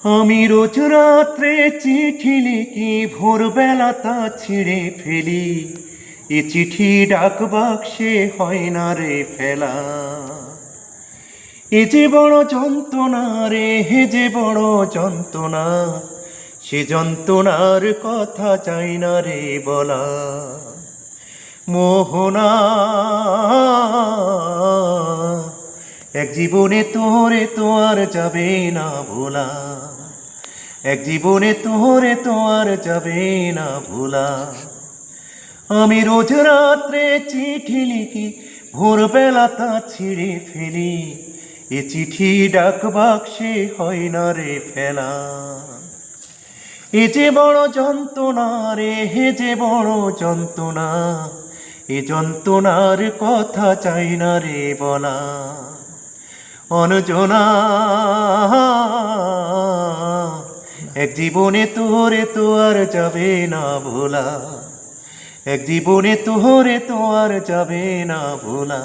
আমি রোজ রাত্রে চিঠি লিখি ভোরবেলা তা ছিঁড়ে ফেলি, এ চিঠি ডাক বাক্সে হয় না রে ফেলা। এ যে বড় যন্ত্রণা রে, হে যে বড় যন্ত্রণা, সে যন্ত্রণার কথা চাই না রে বলা। মোহনা, এক জীবনে তোরে তো আর যাবে না ভোলা, এক জীবনে তোরে তো আর যাবে না ভোলা। আমি রোজ রাত্রে চিঠি লিখি ভোরবেলা তা ছিঁড়ে ফেলি, এ চিঠি ডাক বাক্সে হয় না রে ফেলা। এ যে বড় যন্ত্রণা রে, হে যে বড় যন্ত্রণা, এ যন্ত্রণার কথা চাই না রে বলা। অনজনা, এক জীবনে তোরে তো আর যাবে না ভোলা, এক জীবনে তোরে তো আর যাবে না ভোলা।